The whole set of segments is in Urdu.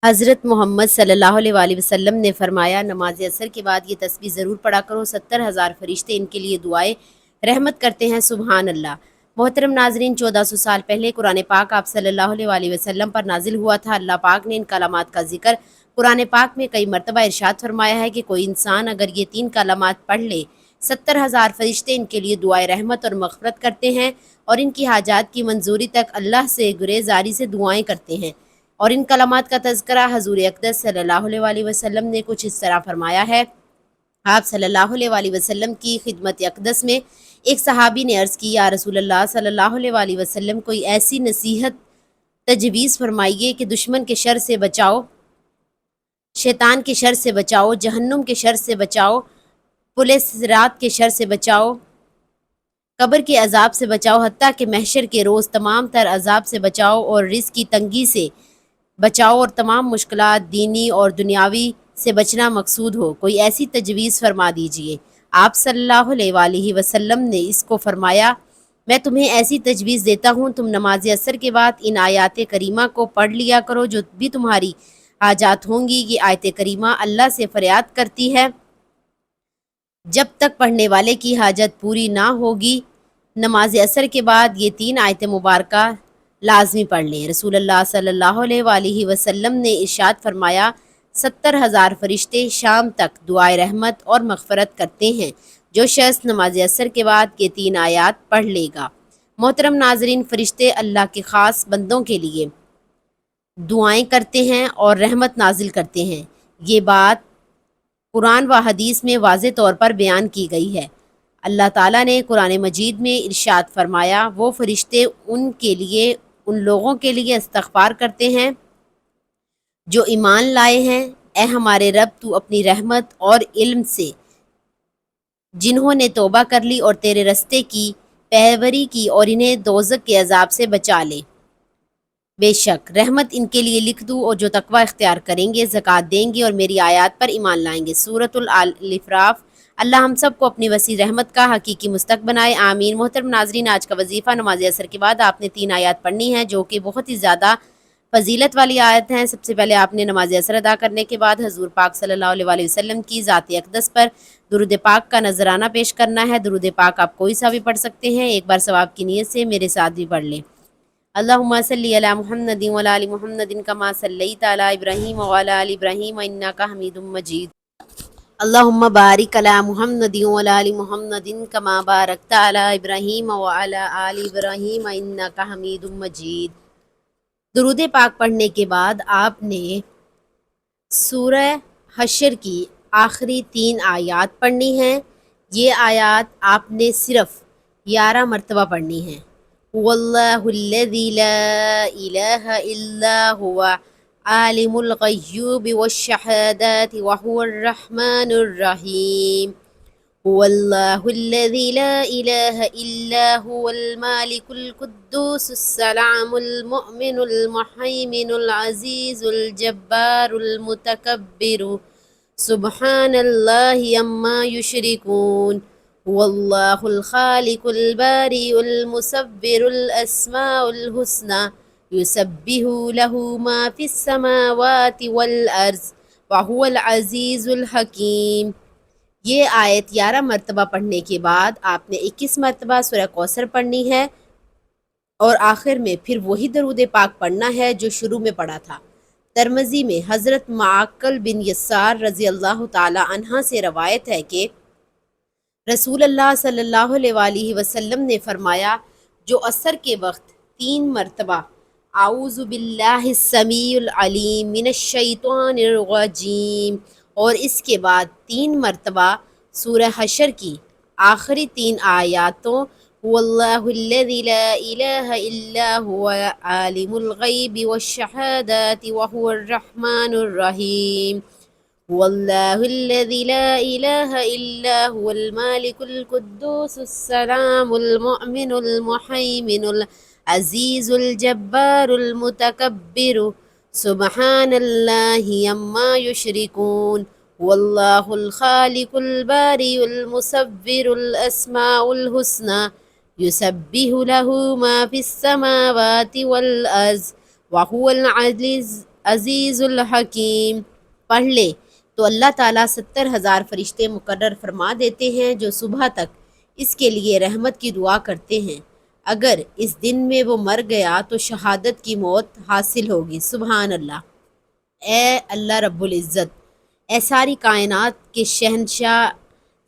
حضرت محمد صلی اللہ علیہ وسلم نے فرمایا، نماز عصر کے بعد یہ تسبیح ضرور پڑھا کرو، 70,000 فرشتے ان کے لیے دعائے رحمت کرتے ہیں، سبحان اللہ۔ محترم ناظرین، 1400 سال پہلے قرآن پاک آپ صلی اللہ علیہ وسلم پر نازل ہوا تھا۔ اللہ پاک نے ان کلمات کا ذکر قرآن پاک میں کئی مرتبہ ارشاد فرمایا ہے کہ کوئی انسان اگر یہ 3 کلمات پڑھ لے، 70,000 فرشتے ان کے لیے دعائے رحمت اور مغفرت کرتے ہیں اور ان کی حاجات کی منظوری تک اللہ سے گریزاری سے دعائیں کرتے ہیں۔ اور ان کلمات کا تذکرہ حضور اقدس صلی اللہ علیہ وسلم نے کچھ اس طرح فرمایا ہے۔ آپ صلی اللہ علیہ وسلم کی خدمت اقدس میں ایک صحابی نے عرض کی، یا رسول اللہ صلی اللہ علیہ وسلم، کوئی ایسی نصیحت تجویز فرمائیے کہ دشمن کے شر سے بچاؤ، شیطان کے شر سے بچاؤ، جہنم کے شر سے بچاؤ، پولیس رات کے شر سے بچاؤ، قبر کے عذاب سے بچاؤ، حتیٰ کہ محشر کے روز تمام تر عذاب سے بچاؤ اور رزق کی تنگی سے بچاؤ اور تمام مشکلات دینی اور دنیاوی سے بچنا مقصود ہو، کوئی ایسی تجویز فرما دیجئے۔ آپ صلی اللہ علیہ وسلم نے اس کو فرمایا، میں تمہیں ایسی تجویز دیتا ہوں، تم نماز عصر کے بعد ان آیات کریمہ کو پڑھ لیا کرو، جو بھی تمہاری حاجات ہوں گی۔ یہ آیت کریمہ اللہ سے فریاد کرتی ہے، جب تک پڑھنے والے کی حاجت پوری نہ ہوگی۔ نماز عصر کے بعد یہ 3 آیت مبارکہ لازمی پڑھ لیں۔ رسول اللہ صلی اللہ علیہ وسلم نے ارشاد فرمایا، 70,000 فرشتے شام تک دعائے رحمت اور مغفرت کرتے ہیں، جو شخص نماز عصر کے بعد یہ 3 آیات پڑھ لے گا۔ محترم ناظرین، فرشتے اللہ کے خاص بندوں کے لیے دعائیں کرتے ہیں اور رحمت نازل کرتے ہیں۔ یہ بات قرآن و حدیث میں واضح طور پر بیان کی گئی ہے۔ اللہ تعالیٰ نے قرآن مجید میں ارشاد فرمایا، وہ فرشتے ان لوگوں کے لیے استغفار کرتے ہیں جو ایمان لائے ہیں۔ اے ہمارے رب، تو اپنی رحمت اور علم سے جنہوں نے توبہ کر لی اور تیرے رستے کی پیروی کی اور انہیں دوزخ کے عذاب سے بچا لے۔ بے شک رحمت ان کے لیے لکھ دوں، اور جو تقوی اختیار کریں گے، زکوٰۃ دیں گے اور میری آیات پر ایمان لائیں گے۔ سورۃ الاعراف۔ اللہ ہم سب کو اپنی وسیع رحمت کا حقیقی مستحق بنائے، آمین۔ محترم ناظرین، آج کا وظیفہ نماز عصر کے بعد آپ نے 3 آیات پڑھنی ہے، جو کہ بہت ہی زیادہ فضیلت والی آیت ہیں۔ سب سے پہلے آپ نے نماز عصر ادا کرنے کے بعد حضور پاک صلی اللہ علیہ وسلم کی ذات اقدس پر درود پاک کا نذرانہ پیش کرنا ہے۔ درود پاک آپ کوئی سا بھی پڑھ سکتے ہیں، ایک بار ثواب کی نیت سے میرے ساتھ بھی پڑھ لیں۔ اللہم صلی علی محمد وعلی آل محمد کما صلیت علی ابراہیم وعلی آل ابراہیم انک حمید مجید۔ اللہم بارک علی محمد وعلی آل محمد کما بارکت علی ابراہیم وعلی آل ابراہیم انک حمید مجید۔ درود پاک پڑھنے کے بعد آپ نے سورہ حشر کی آخری 3 آیات پڑھنی ہیں۔ یہ آیات آپ نے صرف 11 مرتبہ پڑھنی ہیں۔ واللہ الذی لا الہ الا هو عالم الغیوب والشہادۃ وهو الرحمن الرحیم۔ واللہ الذی لا الہ الا هو المالک القدوس السلام المؤمن المہیمن العزیز الجبار المتکبر سبحان اللہ عما یشرکون۔ واللہ الخالق الباری المصور الاسماء الحسنى یسبح له ما فی السماوات والارض وهو العزیز الحکیم۔ یہ آیت 11 مرتبہ پڑھنے کے بعد آپ نے 21 مرتبہ سورہ کوثر پڑھنی ہے، اور آخر میں پھر وہی درود پاک پڑھنا ہے جو شروع میں پڑھا تھا۔ ترمذی میں حضرت معقل بن یسار رضی اللہ تعالی عنہ سے روایت ہے کہ رسول اللہ صلی اللہ علیہ وسلم نے فرمایا، جو عصر کے وقت 3 مرتبہ اعوذ باللہ السمیع العلیم من الشیطان الرجیم اور اس کے بعد 3 مرتبہ سورہ حشر کی آخری 3 آیاتوں واللہ الذی لا الہ الا هو عالم الغیب والشہادۃ وهو الرحمن الرحیم۔ واللہ الذی لا الہ الا هو المالک القدوس السلام المؤمن المہیمن العزیز الجبار المتکبر سبحان اللہ عما یشرکون۔ واللہ الخالق الباری المصور الاسماء الحسنى یسبح له ما فی السماوات والارض وهو العزیز الحکیم پڑھ لے تو اللہ تعالیٰ 70,000 فرشتے مقرر فرما دیتے ہیں جو صبح تک اس کے لیے رحمت کی دعا کرتے ہیں۔ اگر اس دن میں وہ مر گیا تو شہادت کی موت حاصل ہوگی۔ سبحان اللہ۔ اے اللہ رب العزت، اے ساری کائنات کے شہنشاہ،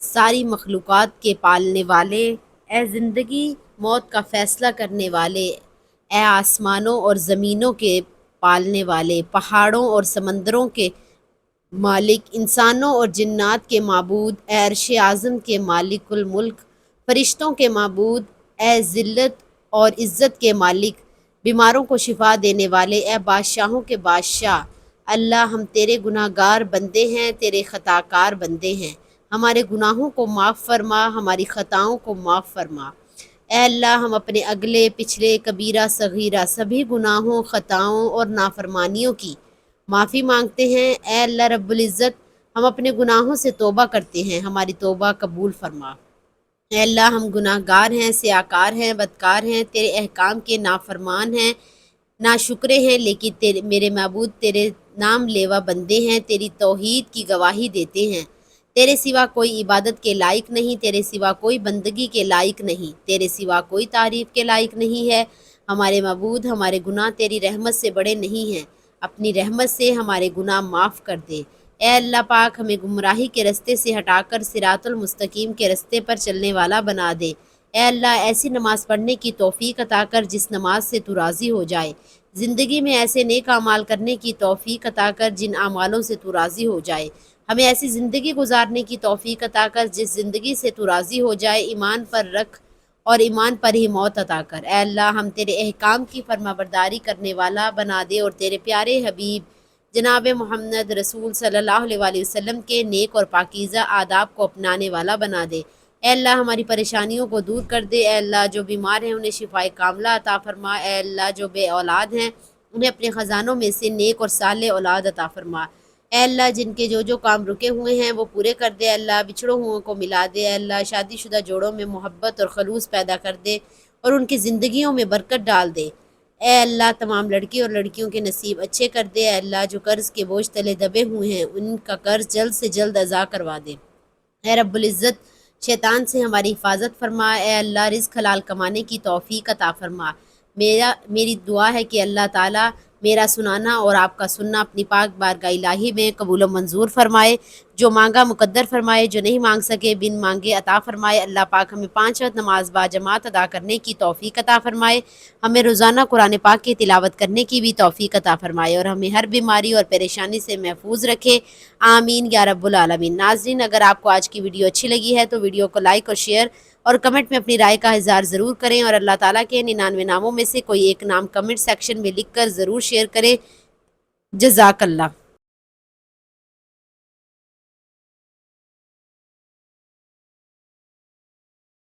ساری مخلوقات کے پالنے والے، اے زندگی موت کا فیصلہ کرنے والے، اے آسمانوں اور زمینوں کے پالنے والے، پہاڑوں اور سمندروں کے مالک، انسانوں اور جنات کے معبود، اے عرش اعظم کے مالک الملک، فرشتوں کے معبود، اے ذلت اور عزت کے مالک، بیماروں کو شفا دینے والے، اے بادشاہوں کے بادشاہ، اللہ ہم تیرے گناہ گار بندے ہیں، تیرے خطا کار بندے ہیں، ہمارے گناہوں کو معاف فرما، ہماری خطاؤں کو معاف فرما۔ اے اللہ ہم اپنے اگلے پچھلے کبیرہ صغیرہ سبھی گناہوں، خطاؤں اور نافرمانیوں کی معافی مانگتے ہیں۔ اے اللہ رب العزت، ہم اپنے گناہوں سے توبہ کرتے ہیں، ہماری توبہ قبول فرما۔ اے اللہ ہم گناہ گار ہیں، سیاکار ہیں، بدکار ہیں، تیرے احکام کے نافرمان ہیں، ناشکرے ہیں، لیکن میرے معبود تیرے نام لیوا بندے ہیں، تیری توحید کی گواہی دیتے ہیں۔ تیرے سوا کوئی عبادت کے لائق نہیں، تیرے سوا کوئی بندگی کے لائق نہیں، تیرے سوا کوئی تعریف کے لائق نہیں ہے۔ ہمارے معبود، ہمارے گناہ تیری رحمت سے بڑے نہیں ہیں، اپنی رحمت سے ہمارے گناہ معاف کر دے۔ اے اللہ پاک ہمیں گمراہی کے رستے سے ہٹا کر صراط المستقیم کے رستے پر چلنے والا بنا دے۔ اے اللہ ایسی نماز پڑھنے کی توفیق عطا کر جس نماز سے تو راضی ہو جائے، زندگی میں ایسے نیک اعمال کرنے کی توفیق عطا کر جن اعمالوں سے تو راضی ہو جائے، ہمیں ایسی زندگی گزارنے کی توفیق عطا کر جس زندگی سے تو راضی ہو جائے، ایمان پر رکھ اور ایمان پر ہی موت عطا کر۔ اے اللہ ہم تیرے احکام کی فرما برداری کرنے والا بنا دے اور تیرے پیارے حبیب جناب محمد رسول صلی اللہ علیہ وآلہ وسلم کے نیک اور پاکیزہ آداب کو اپنانے والا بنا دے۔ اے اللہ ہماری پریشانیوں کو دور کر دے۔ اے اللہ جو بیمار ہیں انہیں شفائے کاملہ عطا فرما۔ اے اللہ جو بے اولاد ہیں انہیں اپنے خزانوں میں سے نیک اور صالح اولاد عطا فرما۔ اے اللہ جن کے جو کام رکے ہوئے ہیں وہ پورے کر دے۔ اے اللہ بچھڑوں ہوئے کو ملا دے۔ اے اللہ شادی شدہ جوڑوں میں محبت اور خلوص پیدا کر دے اور ان کی زندگیوں میں برکت ڈال دے۔ اے اللہ تمام لڑکی اور لڑکیوں کے نصیب اچھے کر دے۔ اے اللہ جو قرض کے بوجھ تلے دبے ہوئے ہیں ان کا قرض جلد سے جلد ادا کروا دے۔ اے رب العزت شیطان سے ہماری حفاظت فرما۔ اے اللہ رزق حلال کمانے کی توفیق عطا فرما۔ میری دعا ہے کہ اللہ تعالیٰ میرا سنانا اور آپ کا سننا اپنی پاک بارگاہ الہی میں قبول و منظور فرمائے، جو مانگا مقدر فرمائے، جو نہیں مانگ سکے بن مانگے عطا فرمائے۔ اللہ پاک ہمیں 5 وقت نماز با جماعت ادا کرنے کی توفیق عطا فرمائے، ہمیں روزانہ قرآن پاک کی تلاوت کرنے کی بھی توفیق عطا فرمائے اور ہمیں ہر بیماری اور پریشانی سے محفوظ رکھے، آمین یا رب العالمین۔ ناظرین اگر آپ کو آج کی ویڈیو اچھی لگی ہے تو ویڈیو کو لائک اور شیئر اور کمنٹ میں اپنی رائے کا اظہار ضرور کریں اور اللہ تعالیٰ کے 99 ناموں میں سے کوئی ایک نام کمنٹ سیکشن میں لکھ کر ضرور شیئر کریں۔ جزاک اللہ۔